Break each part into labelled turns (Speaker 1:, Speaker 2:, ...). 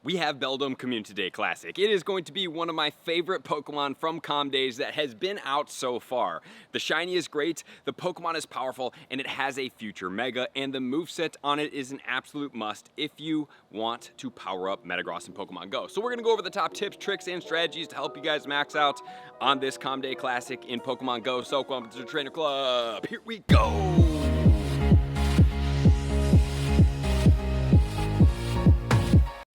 Speaker 1: we have Beldum Community Day Classic. It is going to be one of my favorite Pokemon from Comm days that has been out so far. The shiny is great, the Pokemon is powerful, and it has a future Mega, and the moveset on it is an absolute must if you want to power up Metagross in Pokemon GO. So we're going to go over the top tips, tricks, and strategies to help you guys max out on this Comm Day Classic in Pokemon GO. So welcome to the Trainer Club. Here we go!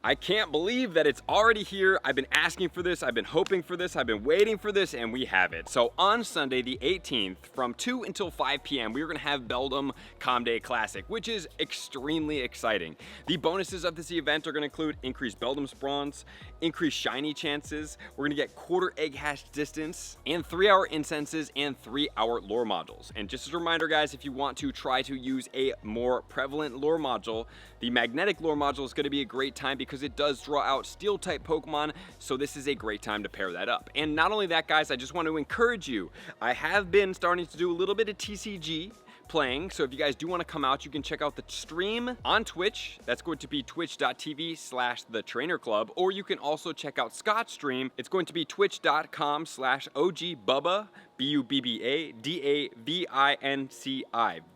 Speaker 1: I can't believe that it's already here. I've been asking for this, I've been hoping for this, I've been waiting for this, and we have it. So on Sunday the 18th, from 2 until 5 p.m., we're gonna have Beldum Comm Day Classic, which is extremely exciting. The bonuses of this event are gonna include increased Beldum spawns, increased shiny chances, we're gonna get quarter egg hatch distance, and 3-hour incenses, and 3-hour lore modules. And just as a reminder, guys, if you want to try to use a more prevalent lore module, the magnetic lore module is gonna be a great time because it does draw out steel type Pokemon, so this is a great time to pair that up. And not only that, guys, I just want to encourage you, I have been starting to do a little bit of TCG playing, so if you guys do want to come out, you can check out the stream on Twitch. That's going to be twitch.tv/thetrainerclub, or you can also check out Scott's stream. It's going to be twitch.com/OGBubba, BUBBA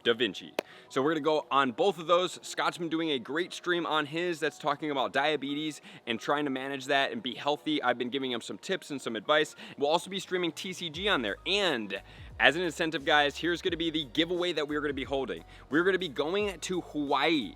Speaker 1: Da Vinci. So we're gonna go on both of those. Scott's been doing a great stream on his that's talking about diabetes and trying to manage that and be healthy. I've been giving him some tips and some advice. We'll also be streaming TCG on there. And as an incentive, guys, here's gonna be the giveaway that we're gonna be holding. We're gonna be going to Hawaii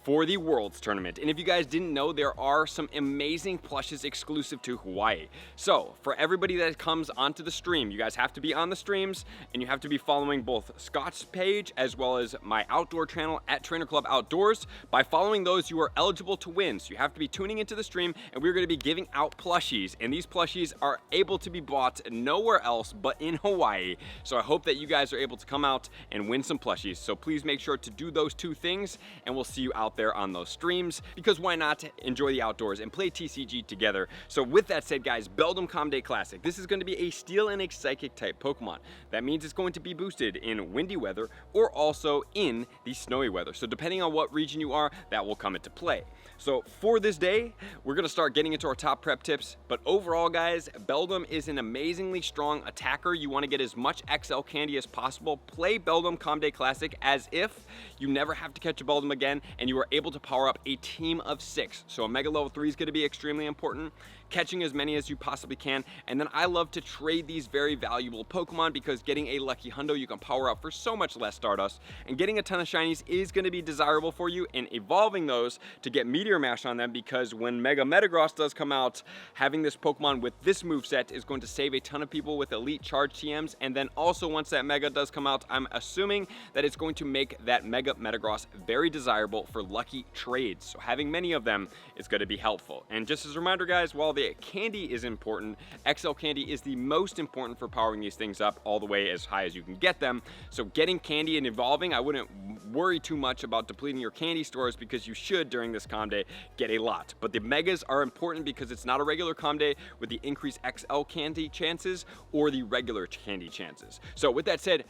Speaker 1: for the Worlds Tournament. And if you guys didn't know, there are some amazing plushes exclusive to Hawaii. So for everybody that comes onto the stream, you guys have to be on the streams and you have to be following both Scott's page as well as my outdoor channel at Trainer Club Outdoors. By following those, you are eligible to win. So you have to be tuning into the stream, and we're gonna be giving out plushies. And these plushies are able to be bought nowhere else but in Hawaii. So I hope that you guys are able to come out and win some plushies. So please make sure to do those two things, and we'll see you out there on those streams, because why not enjoy the outdoors and play TCG together. So with that said, guys, Beldum Comm Day Classic, this is going to be a steel and a psychic type Pokemon. That means it's going to be boosted in windy weather or also in the snowy weather. So depending on what region you are, that will come into play. So for this day, we're going to start getting into our top prep tips. But overall, guys, Beldum is an amazingly strong attacker. You want to get as much XL candy as possible. Play Beldum Comm Day Classic as if you never have to catch a Beldum again, and you are able to power up a team of 6. So a Mega Level 3 is going to be extremely important. Catching as many as you possibly can. And then I love to trade these very valuable Pokemon, because getting a Lucky Hundo you can power up for so much less Stardust. And getting a ton of shinies is going to be desirable for you, and evolving those to get Meteor Mash on them, because when Mega Metagross does come out, having this Pokemon with this moveset is going to save a ton of people with Elite Charge TMs. And then also once that Mega does come out, I'm assuming that it's going to make that Mega Metagross very desirable for lucky trades. So having many of them is going to be helpful. And just as a reminder, guys, while the candy is important, XL candy is the most important for powering these things up all the way as high as you can get them. So getting candy and evolving, I wouldn't worry too much about depleting your candy stores, because you should during this Comm Day get a lot. But the megas are important because it's not a regular Comm Day with the increased XL candy chances or the regular candy chances. So with that said,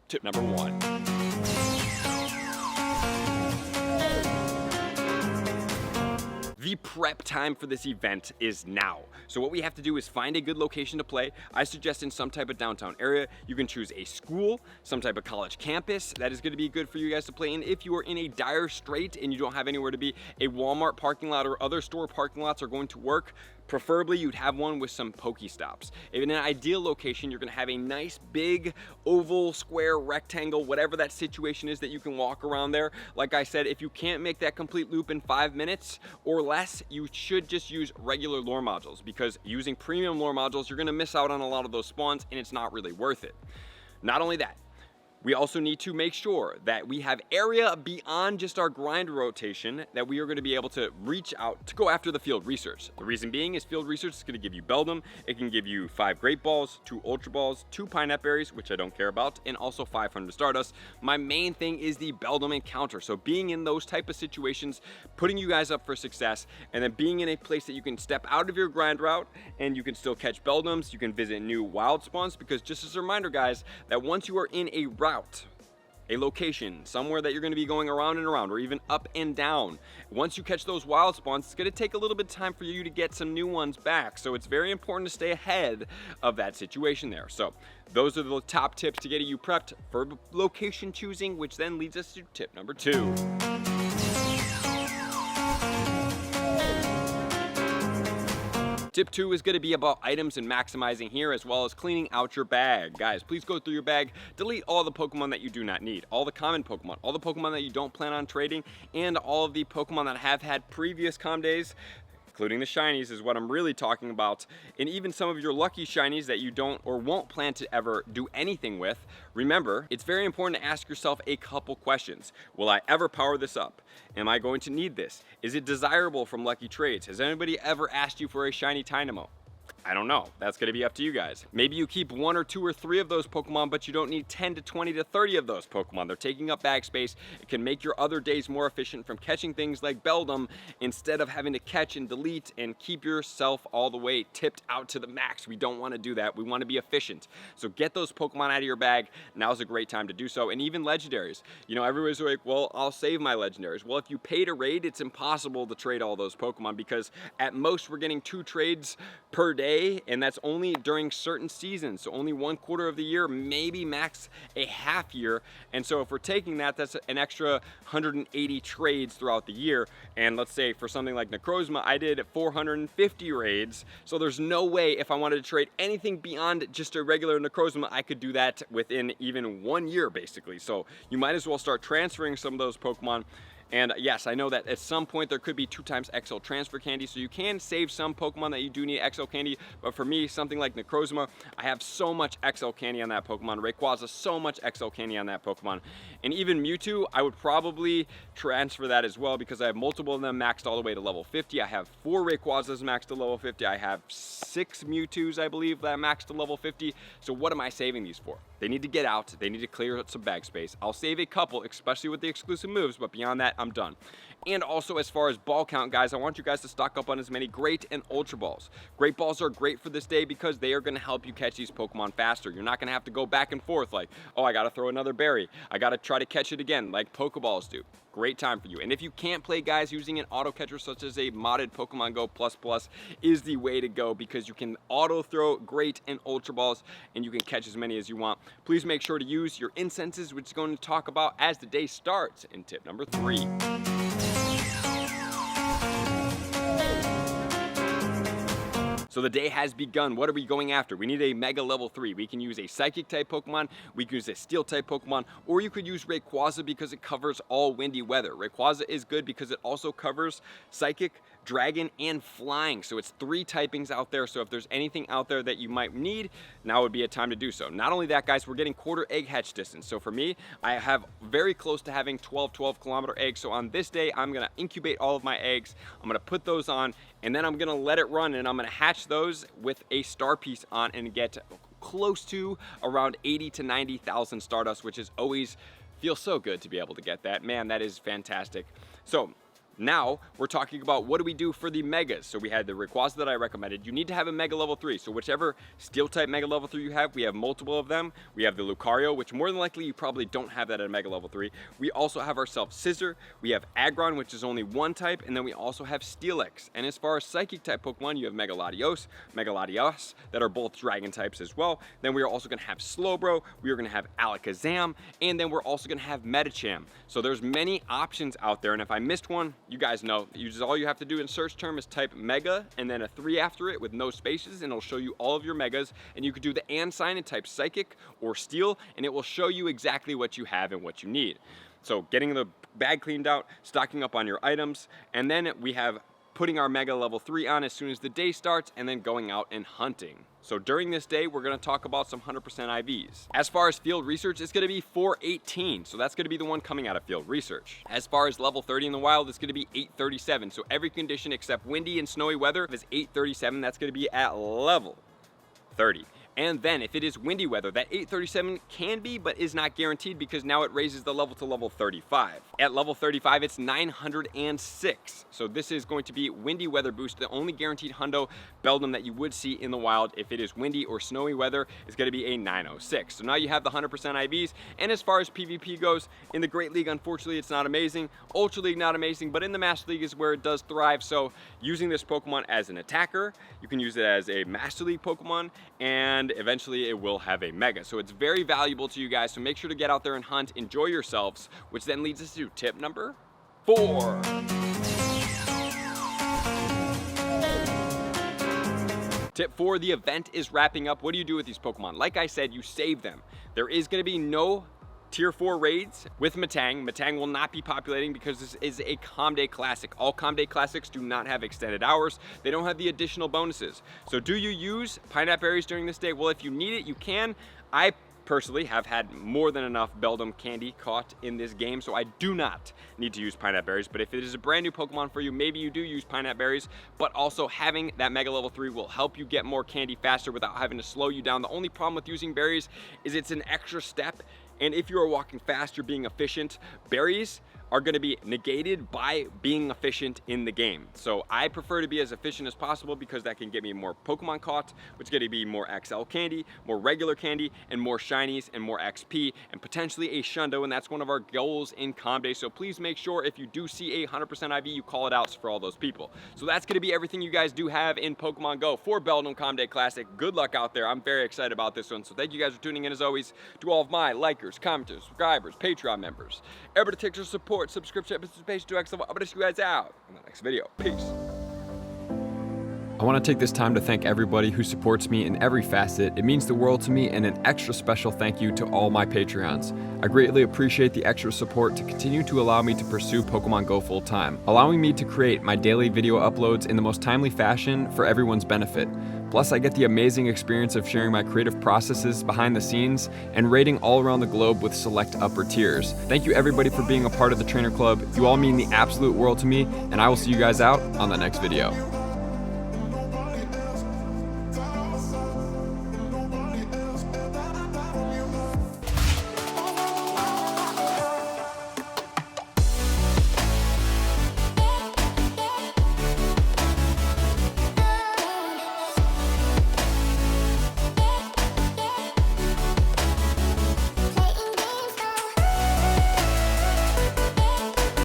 Speaker 1: tip number 1. The prep time for this event is now. So what we have to do is find a good location to play. I suggest in some type of downtown area. You can choose a school, some type of college campus. That is going to be good for you guys to play in. If you are in a dire strait and you don't have anywhere to be, a Walmart parking lot or other store parking lots are going to work. Preferably you'd have one with some Pokestops. In an ideal location, you're gonna have a nice big oval, square, rectangle, whatever that situation is that you can walk around there. Like I said, if you can't make that complete loop in 5 minutes or less, you should just use regular lore modules, because using premium lore modules, you're gonna miss out on a lot of those spawns, and it's not really worth it. Not only that, we also need to make sure that we have area beyond just our grind rotation that we are going to be able to reach out to go after the field research. The reason being is field research is going to give you Beldum. It can give you 5 Great Balls, 2 Ultra Balls, 2 Pineapple Berries, which I don't care about, and also 500 Stardust. My main thing is the Beldum encounter. So being in those type of situations, putting you guys up for success, and then being in a place that you can step out of your grind route and you can still catch Beldums, you can visit new wild spawns, because just as a reminder, guys, that once you are in a route, a location, somewhere that you're going to be going around and around, or even up and down. Once you catch those wild spawns, it's going to take a little bit of time for you to get some new ones back. So it's very important to stay ahead of that situation there. So those are the top tips to getting you prepped for location choosing, which then leads us to tip number 2. Tip 2 is going to be about items and maximizing here, as well as cleaning out your bag. Guys, please go through your bag, delete all the Pokemon that you do not need, all the common Pokemon, all the Pokemon that you don't plan on trading, and all of the Pokemon that have had previous Comm days, including the shinies is what I'm really talking about, and even some of your lucky shinies that you don't or won't plan to ever do anything with. Remember, it's very important to ask yourself a couple questions. Will I ever power this up? Am I going to need this? Is it desirable from lucky trades? Has anybody ever asked you for a shiny Dynamo? I don't know. That's going to be up to you guys. Maybe you keep 1 or 2 or 3 of those Pokemon, but you don't need 10 to 20 to 30 of those Pokemon. They're taking up bag space. It can make your other days more efficient from catching things like Beldum instead of having to catch and delete and keep yourself all the way tipped out to the max. We don't want to do that. We want to be efficient. So get those Pokemon out of your bag. Now's a great time to do so. And even legendaries. You know, everybody's like, well, I'll save my legendaries. Well, if you pay to raid, it's impossible to trade all those Pokemon because at most we're getting 2 trades per day, and that's only during certain seasons. So only 1/4 of the year, maybe max a half year. And so if we're taking that, that's an extra 180 trades throughout the year. And let's say for something like Necrozma, I did 450 raids. So there's no way if I wanted to trade anything beyond just a regular Necrozma, I could do that within even 1 year basically. So you might as well start transferring some of those Pokemon. And yes, I know that at some point there could be 2 times XL transfer candy, so you can save some Pokemon that you do need XL candy, but for me, something like Necrozma, I have so much XL candy on that Pokemon. Rayquaza, so much XL candy on that Pokemon. And even Mewtwo, I would probably transfer that as well because I have multiple of them maxed all the way to level 50. I have 4 Rayquazas maxed to level 50. I have 6 Mewtwo's, I believe, that maxed to level 50. So what am I saving these for? They need to get out. They need to clear out some bag space. I'll save a couple, especially with the exclusive moves, but beyond that, I'm done. And also, as far as ball count, guys, I want you guys to stock up on as many Great and Ultra Balls. Great Balls are great for this day because they are going to help you catch these Pokemon faster. You're not going to have to go back and forth like, oh, I got to throw another berry. I got to try to catch it again like Pokeballs do. Great time for you. And if you can't play, guys, using an auto catcher such as a modded Pokemon GO Plus is the way to go because you can auto throw Great and Ultra Balls and you can catch as many as you want. Please make sure to use your incenses, which is going to talk about as the day starts in tip number 3. So the day has begun. What are we going after? We need a Mega level 3. We can use a Psychic type Pokemon, we can use a Steel type Pokemon, or you could use Rayquaza because it covers all windy weather. Rayquaza is good because it also covers Psychic, Dragon, and Flying. So it's 3 typings out there. So if there's anything out there that you might need, now would be a time to do so. Not only that, guys, we're getting quarter egg hatch distance. So for me, I have very close to having 12-kilometer eggs. So on this day, I'm gonna incubate all of my eggs. I'm gonna put those on, and then I'm gonna let it run, and I'm gonna hatch those with a star piece on and get close to around 80 to 90,000 Stardust, which is always feels so good to be able to get that. Man, that is fantastic. So now we're talking about what do we do for the megas. So we had the Rayquaza that I recommended. You need to have a Mega level 3. So whichever Steel type Mega level 3 you have, we have multiple of them. We have the Lucario, which more than likely you probably don't have that at a Mega level 3. We also have ourselves Scissor. We have Aggron, which is only 1 type, and then we also have Steelix. And as far as Psychic type Pokemon, you have Megaladios that are both Dragon types as well. Then we are also going to have Slowbro. We are going to have Alakazam, and then we're also going to have Medicham. So there's many options out there, and if I missed one, you guys know, all you have to do in search term is type Mega and then a 3 after it with no spaces, and it'll show you all of your Megas. And you could do the and sign and type Psychic or Steel, and it will show you exactly what you have and what you need. So getting the bag cleaned out, stocking up on your items, and then we have putting our Mega level 3 on as soon as the day starts, and then going out and hunting. So during this day, we're going to talk about some 100% IVs. As far as field research, it's going to be 418. So that's going to be the one coming out of field research. As far as level 30 in the wild, it's going to be 837. So every condition except windy and snowy weather is 837. That's going to be at level 30. And then if it is windy weather, that 837 can be, but is not guaranteed because now it raises the level to level 35. At level 35, it's 906. So this is going to be windy weather boost. The only guaranteed hundo Beldum that you would see in the wild if it is windy or snowy weather is going to be a 906. So now you have the 100% IVs. And as far as PvP goes, in the Great League, unfortunately, it's not amazing. Ultra League, not amazing, but in the Master League is where it does thrive. So using this Pokemon as an attacker, you can use it as a Master League Pokemon, and eventually it will have a Mega. So it's very valuable to you guys. So make sure to get out there and hunt, enjoy yourselves, which then leads us to tip number 4. Tip 4, the event is wrapping up. What do you do with these Pokemon? Like I said, you save them. There is going to be no Tier 4 raids with Metang. Metang will not be populating because this is a Comm Day Classic. All Comm Day Classics do not have extended hours. They don't have the additional bonuses. So do you use Pineapple Berries during this day? Well, if you need it, you can. I personally have had more than enough Beldum candy caught in this game, so I do not need to use Pineapple Berries. But if it is a brand new Pokemon for you, maybe you do use Pineapple Berries, but also having that Mega Level 3 will help you get more candy faster without having to slow you down. The only problem with using berries is it's an extra step, and if you are walking fast, you're being efficient, berries are going to be negated by being efficient in the game. So I prefer to be as efficient as possible because that can get me more Pokemon caught, which is going to be more XL candy, more regular candy, and more shinies and more XP, and potentially a Shundo, and that's one of our goals in Comm Day. So please make sure if you do see a 100% IV, you call it out for all those people. So that's going to be everything you guys do have in Pokemon Go for Beldum Comm Day Classic. Good luck out there. I'm very excited about this one. So thank you guys for tuning in as always. To all of my likers, commenters, subscribers, Patreon members, everybody takes your support, subscription, participation to X level. I'm gonna see you guys out in the next video. Peace.
Speaker 2: I want to take this time to thank everybody who supports me in every facet. It means the world to me, and an extra special thank you to all my Patreons. I greatly appreciate the extra support to continue to allow me to pursue Pokemon Go full time, allowing me to create my daily video uploads in the most timely fashion for everyone's benefit. Plus, I get the amazing experience of sharing my creative processes behind the scenes and raiding all around the globe with select upper tiers. Thank you everybody for being a part of the Trainer Club. You all mean the absolute world to me, and I will see you guys out on the next video.